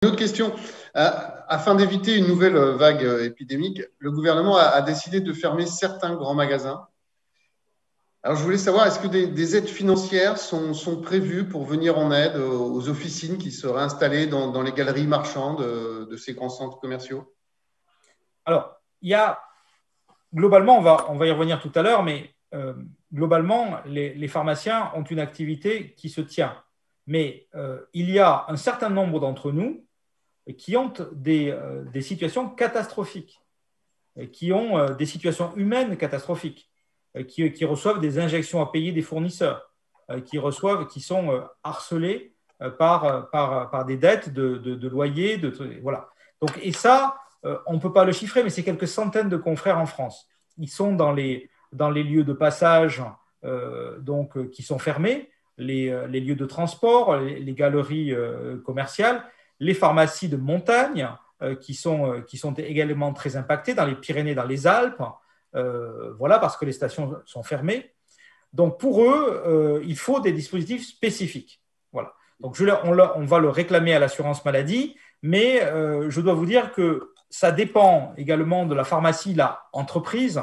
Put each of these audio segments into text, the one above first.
Une autre question. Afin d'éviter une nouvelle vague épidémique, le gouvernement a décidé de fermer certains grands magasins. Alors, je voulais savoir, est-ce que des aides financières sont prévues pour venir en aide aux officines qui seraient installées dans les galeries marchandes de ces grands centres commerciaux? Alors, il y a globalement, on va y revenir tout à l'heure, mais globalement, les pharmaciens ont une activité qui se tient. Mais il y a un certain nombre d'entre nous qui ont des situations catastrophiques, qui ont des situations humaines catastrophiques, qui reçoivent des injections à payer des fournisseurs, qui sont harcelés par des dettes de loyer, voilà. Donc, et ça, on ne peut pas le chiffrer, mais c'est quelques centaines de confrères en France. Ils sont dans les lieux de passage qui sont fermés, les lieux de transport, les galeries commerciales, les pharmacies de montagne qui sont également très impactées dans les Pyrénées, dans les Alpes, voilà, parce que les stations sont fermées. Donc pour eux, il faut des dispositifs spécifiques. Voilà. Donc on va le réclamer à l'assurance maladie, mais je dois vous dire que ça dépend également de la pharmacie, la entreprise.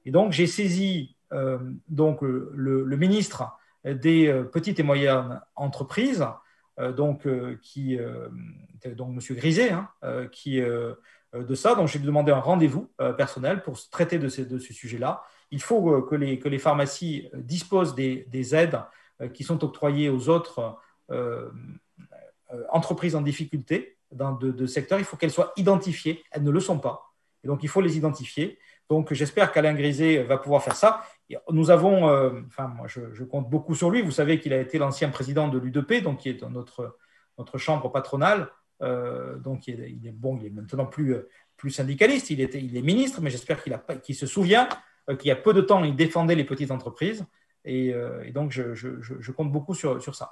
Et donc j'ai saisi le ministre des petites et moyennes entreprises, donc Monsieur Griset, de ça. Donc j'ai demandé un rendez-vous personnel pour traiter de ce sujet-là. Il faut que les pharmacies disposent des aides qui sont octroyées aux autres entreprises en difficulté de secteur. Il faut qu'elles soient identifiées. Elles ne le sont pas. Et donc, il faut les identifier. Donc, j'espère qu'Alain Griset va pouvoir faire ça. Nous avons, moi, je compte beaucoup sur lui. Vous savez qu'il a été l'ancien président de l'U2P, donc qui est notre chambre patronale. Donc, il est maintenant plus syndicaliste. Il est ministre, mais j'espère qu'il se souvient qu'il y a peu de temps, il défendait les petites entreprises. Et donc, je compte beaucoup sur ça.